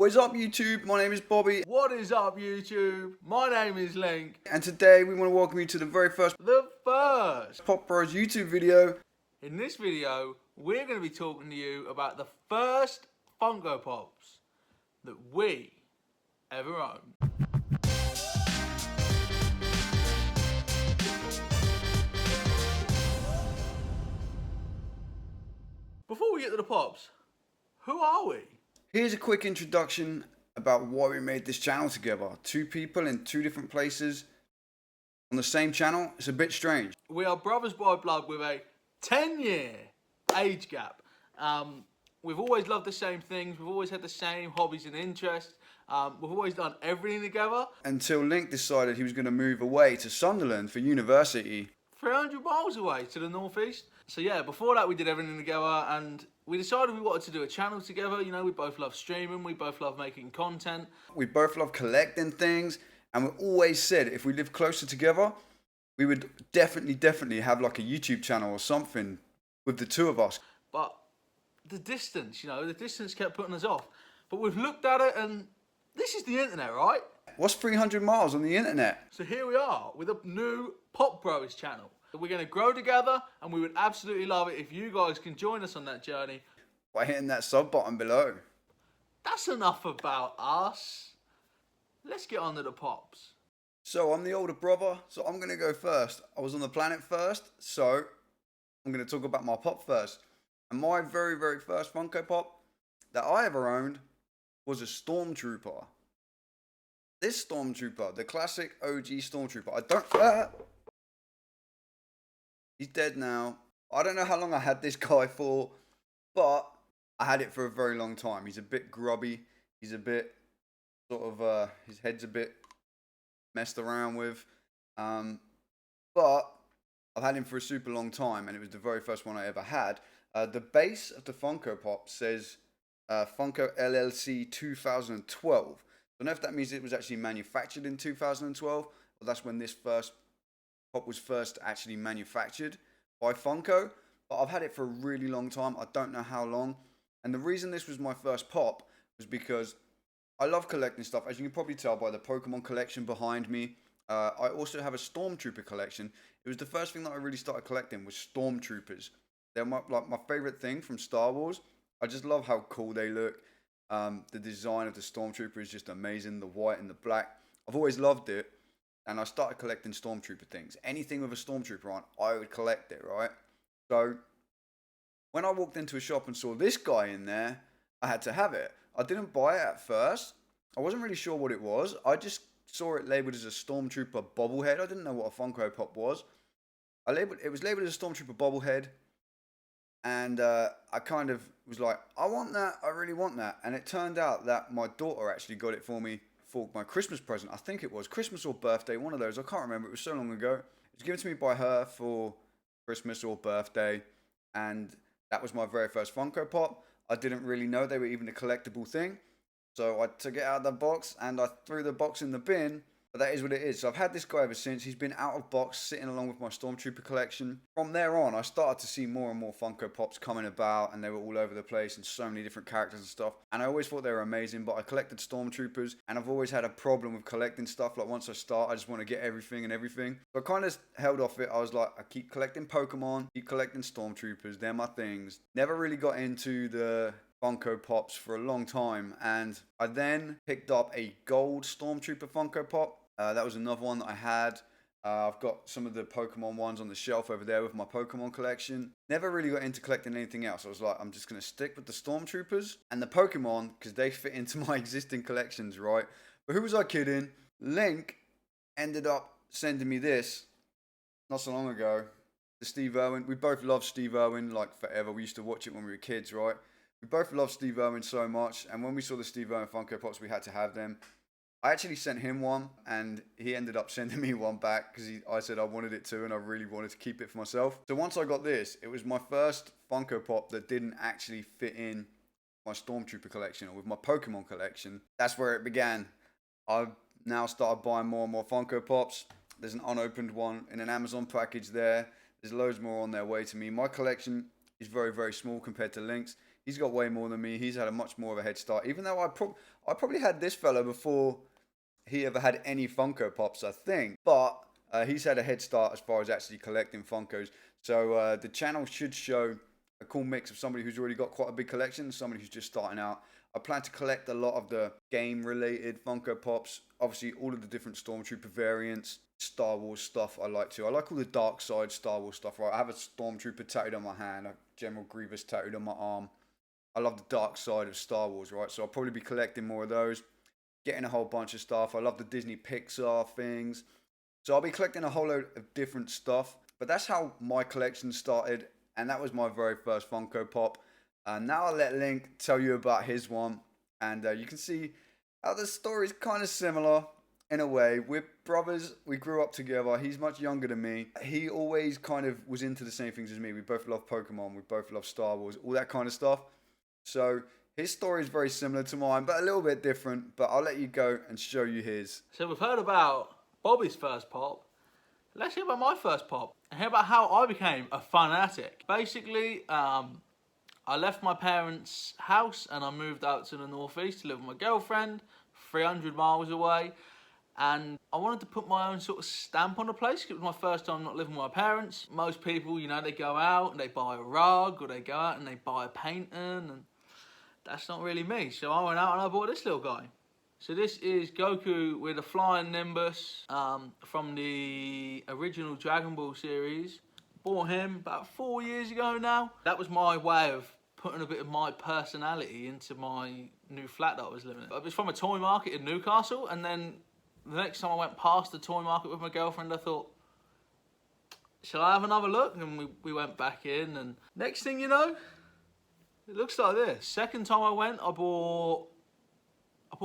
What is up, YouTube? My name is Bobby. What is up, YouTube? My name is Link. And today we want to welcome you to the very first Pop Bros YouTube video. In this video, we're going to be talking to you about the first Funko Pops that we ever owned. Before we get to the Pops, who are we? Here's a quick introduction about why we made this channel together. Two people in two different places on the same channel. It's a bit strange. We are brothers by blood with a 10-year age gap. We've always loved the same things. We've always had the same hobbies and interests. We've always done everything together. Until Link decided he was going to move away to Sunderland for university. 300 miles away to the northeast. So yeah, before that we did everything together, and we decided we wanted to do a channel together. You know, we both love streaming, we both love making content. We both love collecting things, and we always said if we lived closer together, we would definitely have like a YouTube channel or something with the two of us. But the distance kept putting us off. But we've looked at it, and this is the internet, right? What's 300 miles on the internet? So here we are with a new Pop Bros channel. We're going to grow together, and we would absolutely love it if you guys can join us on that journey. By hitting that sub button below. That's enough about us. Let's get on to the Pops. So I'm the older brother, so I'm going to go first. I was on the planet first, so I'm going to talk about my Pop first. And my very first Funko Pop that I ever owned was a Stormtrooper. This Stormtrooper, the classic OG Stormtrooper. He's dead now. I don't know how long I had this guy for, but I had it for a very long time. He's a bit grubby. He's a bit his head's a bit messed around with. But I've had him for a super long time, and it was the very first one I ever had. The base of the Funko Pop says Funko LLC 2012. I don't know if that means it was actually manufactured in 2012, or that's when this first Pop was first actually manufactured by Funko. But I've had it for a really long time. I don't know how long. And the reason this was my first Pop was because I love collecting stuff. As you can probably tell by the Pokemon collection behind me. I also have a Stormtrooper collection. It was the first thing that I really started collecting was Stormtroopers. They're my favorite thing from Star Wars. I just love how cool they look. The design of the Stormtrooper is just amazing. The white and the black. I've always loved it. And I started collecting Stormtrooper things. Anything with a Stormtrooper on, I would collect it, right? So, when I walked into a shop and saw this guy in there, I had to have it. I didn't buy it at first. I wasn't really sure what it was. I just saw it labeled as a Stormtrooper bobblehead. I didn't know what a Funko Pop was. It was labeled as a Stormtrooper bobblehead. And I kind of was like, I want that. I really want that. And it turned out that my daughter actually got it for me for my Christmas present. I think it was Christmas or birthday, one of those. I can't remember. It was so long ago. It was given to me by her for Christmas or birthday, and that was my very first Funko Pop. I didn't really know they were even a collectible thing, so I took it out of the box and I threw the box in the bin. But that is what it is. So I've had this guy ever since. He's been out of box, sitting along with my Stormtrooper collection. From there on, I started to see more and more Funko Pops coming about, and they were all over the place, and so many different characters and stuff. And I always thought they were amazing, but I collected Stormtroopers, and I've always had a problem with collecting stuff. Like, once I start, I just want to get everything and everything. So I kind of held off it. I was like, I keep collecting Pokemon, keep collecting Stormtroopers. They're my things. Never really got into the Funko Pops for a long time, and I then picked up a gold Stormtrooper Funko Pop. That was another one that I had. I've got some of the Pokemon ones on the shelf over there with my Pokemon collection. Never really got into collecting anything else. I was like, I'm just going to stick with the Stormtroopers and the Pokemon because they fit into my existing collections, right? But who was I kidding? Link ended up sending me this not so long ago. The Steve Irwin. We both love Steve Irwin like forever. We used to watch it when we were kids, right? We both love Steve Irwin so much. And when we saw the Steve Irwin Funko Pops, we had to have them. I actually sent him one, and he ended up sending me one back because I said I wanted it too, and I really wanted to keep it for myself. So once I got this, it was my first Funko Pop that didn't actually fit in my Stormtrooper collection or with my Pokemon collection. That's where it began. I've now started buying more and more Funko Pops. There's an unopened one in an Amazon package there. There's loads more on their way to me. My collection is very small compared to Link's. He's got way more than me. He's had a much more of a head start. Even though I probably had this fella before he ever had any Funko Pops, I think. But he's had a head start as far as actually collecting Funkos. So the channel should show a cool mix of somebody who's already got quite a big collection and somebody who's just starting out. I plan to collect a lot of the game-related Funko Pops. Obviously, all of the different Stormtrooper variants, Star Wars stuff I like too. I like all the dark side Star Wars stuff, right? I have a Stormtrooper tattooed on my hand, a General Grievous tattooed on my arm. I love the dark side of Star Wars, right? So I'll probably be collecting more of those, getting a whole bunch of stuff. I love the Disney Pixar things. So I'll be collecting a whole load of different stuff. But that's how my collection started, and that was my very first Funko Pop. Now I'll let Link tell you about his one, and you can see how the story's kind of similar in a way. We're brothers, we grew up together. He's much younger than me. He always kind of was into the same things as me. We both love Pokemon, we both love Star Wars, all that kind of stuff. So his story is very similar to mine, but a little bit different. But I'll let you go and show you his. So we've heard about Bobby's first pop. Let's hear about my first pop and hear about how I became a fanatic. Basically, I left my parents' house and I moved out to the northeast to live with my girlfriend, 300 miles away. And I wanted to put my own sort of stamp on the place. It was my first time not living with my parents. Most people, you know, they go out and they buy a rug, or they go out and they buy a painting, and that's not really me. So I went out and I bought this little guy. So this is Goku with a Flying Nimbus from the original Dragon Ball series. Bought him about 4 years ago now. That was my way of putting a bit of my personality into my new flat that I was living in. It was from a toy market in Newcastle, and then the next time I went past the toy market with my girlfriend, I thought, shall I have another look? And we went back in, and next thing you know, it looks like this. Second time I went, I bought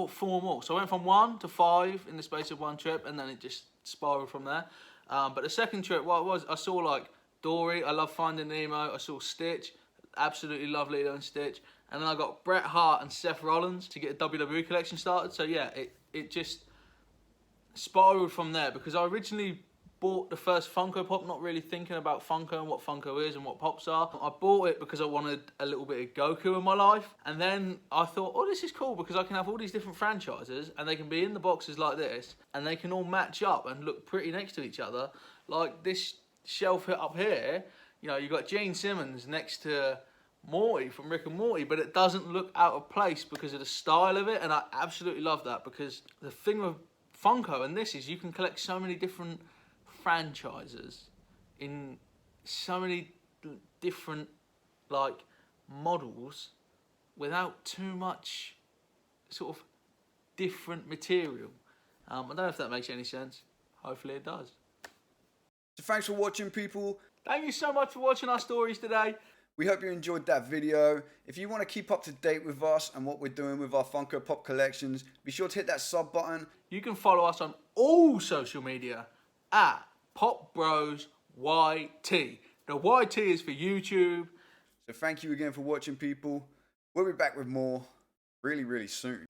4 more. So I went from 1 to 5 in the space of one trip, and then it just spiraled from there. But the second trip, what it was, I saw like Dory, I love Finding Nemo, I saw Stitch, absolutely love Lilo and Stitch, and then I got Bret Hart and Seth Rollins to get a WWE collection started. So yeah, it just spiraled from there, because I originally bought the first Funko Pop not really thinking about Funko and what Funko is and what Pops are. I bought it because I wanted a little bit of Goku in my life, and then I thought, oh, this is cool because I can have all these different franchises and they can be in the boxes like this and they can all match up and look pretty next to each other. Like this shelf up here, you know, you've got Gene Simmons next to Morty from Rick and Morty, but it doesn't look out of place because of the style of it, and I absolutely love that, because the thing with Funko and this is you can collect so many different franchises in so many different like models without too much sort of different material. I don't know if that makes any sense. Hopefully it does. So thanks for watching, people. Thank you so much for watching our stories today. We hope you enjoyed that video. If you want to keep up to date with us and what we're doing with our Funko Pop collections, be sure to hit that sub button. You can follow us on all social media at Pop Bros YT. The YT is for YouTube. So thank you again for watching, people. We'll be back with more really, really soon.